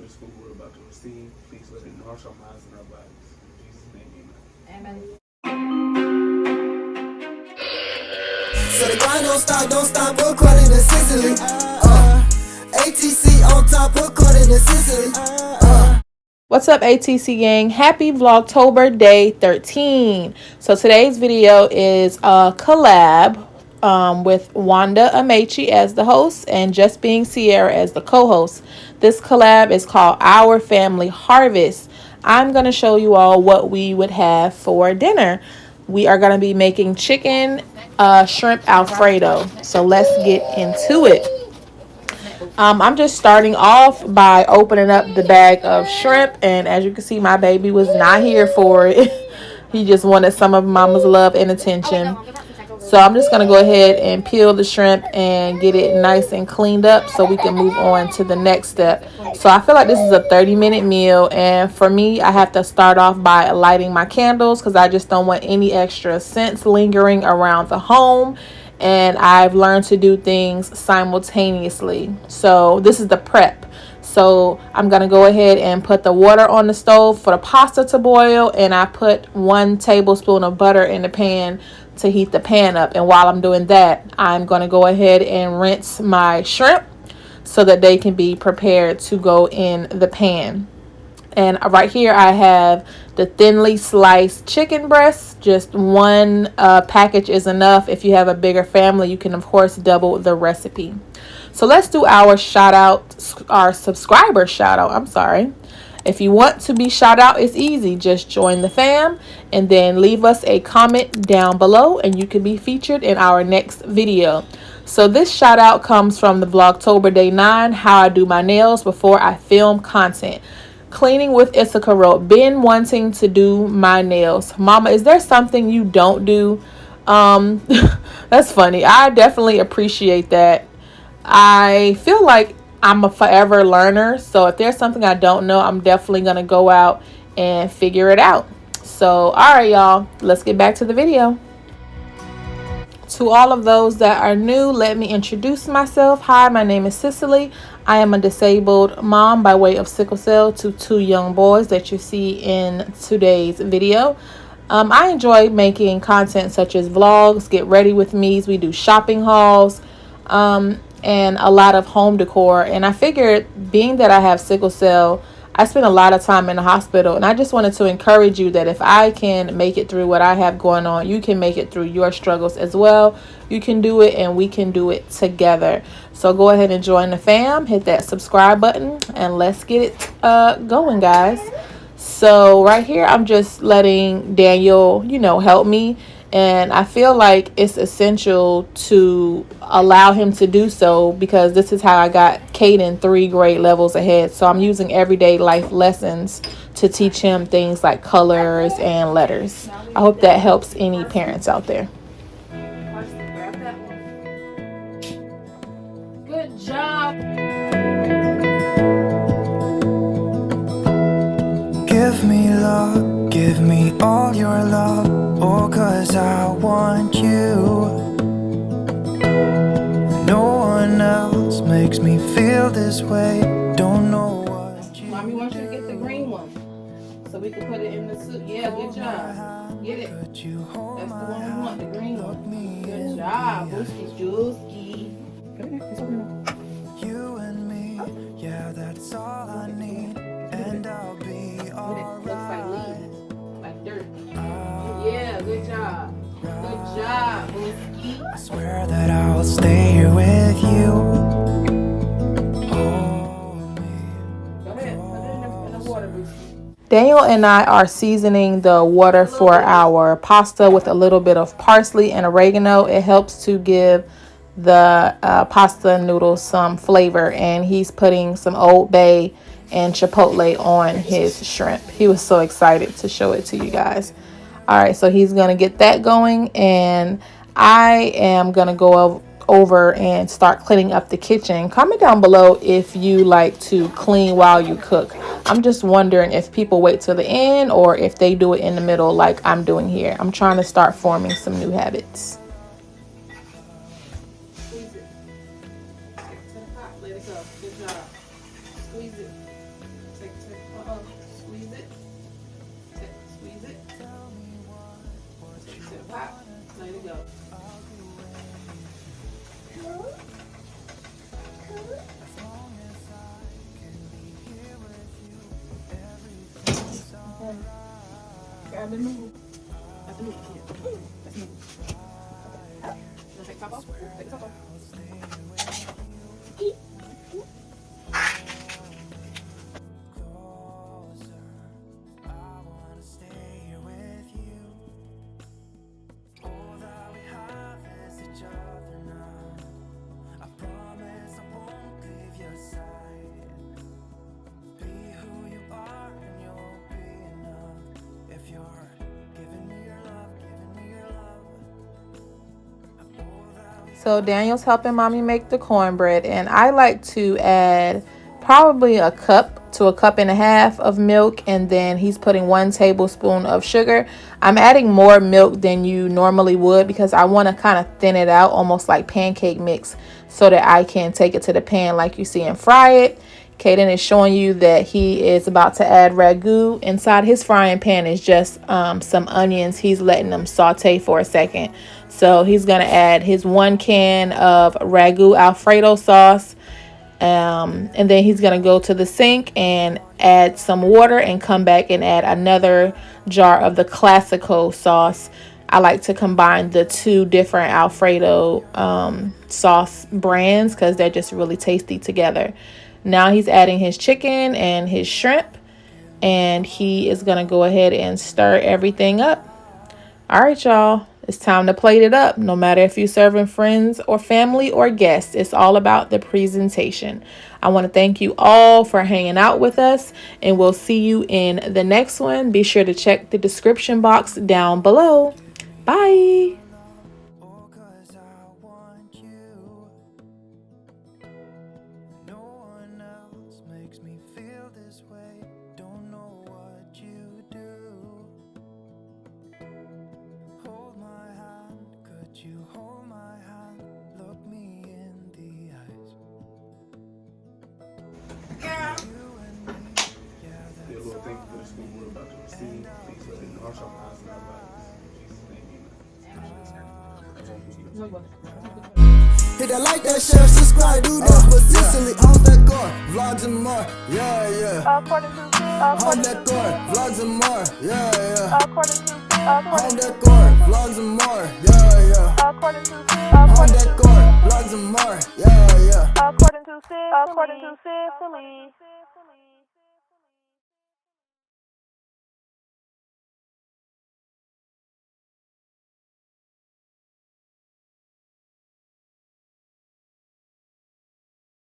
for this food we're about to receive. Please let it nourish our minds and our bodies. In Jesus' name, amen. So the grind don't stop, according to Sicily. ATC on top, according to Sicily. What's up, ATC gang? Happy Vlogtober day 13. So today's video is a collab with Amaechi as the host and Just Being Sierra as the co-host. This collab is called Our Family Harvest. I'm going to show you all what we would have for dinner. We are going to be making chicken shrimp Alfredo. So let's get into it. I'm just starting off by opening up the bag of shrimp, and as you can see, my baby was not here for it. He just wanted some of mama's love and attention. So I'm just going to go ahead and peel the shrimp and get it nice and cleaned up so we can move on to the next step. So I feel like this is a 30-minute meal, and for me, I have to start off by lighting my candles because I just don't want any extra scents lingering around the home. And I've learned to do things simultaneously. So this is the prep. So I'm going to go ahead and put the water on the stove for the pasta to boil. And I put 1 tablespoon of butter in the pan to heat the pan up. And while I'm doing that, I'm going to go ahead and rinse my shrimp so that they can be prepared to go in the pan. And right here I have the thinly sliced chicken breasts. Just 1 package is enough. If you have a bigger family, you can of course double the recipe. So let's do our shout out, our subscriber shout out. I'm sorry. If you want to be shout out, it's easy. Just join the fam and then leave us a comment down below and you can be featured in our next video. So this shout out comes from the Vlogtober day 9, how I do my nails before I film content. Cleaning with Issachar wrote, been wanting to do my nails. Mama, is there something you don't do? That's funny. I definitely appreciate that. I feel like I'm a forever learner. So if there's something I don't know, I'm definitely going to go out and figure it out. So, all right, y'all, let's get back to the video. To all of those that are new, let me introduce myself. Hi, my name is Cicely. I am a disabled mom by way of sickle cell to 2 young boys that you see in today's video. I enjoy making content such as vlogs, get ready with me's. We do shopping hauls, and a lot of home decor. And I figured, being that I have sickle cell, I spend a lot of time in the hospital, and I just wanted to encourage you that if I can make it through what I have going on, you can make it through your struggles as well. You can do it, and we can do it together. So go ahead and join the fam, hit that subscribe button, and let's get it going, guys. So right here, I'm just letting Daniel, help me. And I feel like it's essential to allow him to do so because this is how I got Caden 3 grade levels ahead. So I'm using everyday life lessons to teach him things like colors and letters. I hope that helps any parents out there. Good job. Give me love, give me all your love, oh, 'cause I want you. No one else makes me feel this way, don't know what you Mommy wants you to get the green one so we can put it in the soup. Yeah, good job. Get it. That's the one we want, the green one. Good job, Booski Jooski. You and me, yeah, that's all I need, and I'll be alright. Looks like leaves, like dirt. Yeah, good job. Good job, Booski. I swear that I'll stay here with you. Go ahead, put it in the water, Booski. Daniel and I are seasoning the water for our pasta with a little bit of parsley and oregano. It helps to give the pasta noodles some flavor, and he's putting some Old Bay and chipotle on his shrimp. He was so excited to show it to you guys. All right, so he's gonna get that going, and I am gonna go over and start cleaning up the kitchen. Comment down below if you like to clean while you cook. I'm just wondering if people wait till the end or if they do it in the middle like I'm doing here. I'm trying to start forming some new habits. Squeeze it. To the pot, let it go. Good job. Squeeze it. Squeeze it. Squeeze it. Take to the pot. Let it go. Grab the noodle. That's the noodle. That's the noodle. You take the top off? Take the top off. So Daniel's helping mommy make the cornbread, and I like to add probably a cup to a cup and a half of milk, and then he's putting 1 tablespoon of sugar. I'm adding more milk than you normally would because I want to kind of thin it out, almost like pancake mix, so that I can take it to the pan like you see and fry it. Caden is showing you that he is about to add ragu. Inside his frying pan is just some onions. He's letting them saute for a second. So he's going to add his 1 can of ragu Alfredo sauce. And then he's going to go to the sink and add some water and come back and add another jar of the Classico sauce. I like to combine the 2 different Alfredo sauce brands because they're just really tasty together. Now he's adding his chicken and his shrimp, and he is going to go ahead and stir everything up. All right, y'all, it's time to plate it up. No matter if you're serving friends or family or guests, it's all about the presentation. I want to thank you all for hanging out with us, and we'll see you in the next one. Be sure to check the description box down below. Bye. You hold my hand, look me in the eyes. Yeah. The little thing for the school we're about to receive, please let it nourish our minds and our bodies. In Jesus' name, amen. Hit that like, that, share, subscribe, do that for Sicily. On that core, vlogs and more, yeah, yeah. According to On that core, vlogs and more, yeah, yeah. According to On that core, vlogs and more, yeah, yeah. According to On that core, vlogs and more, yeah, yeah. According to CICELY.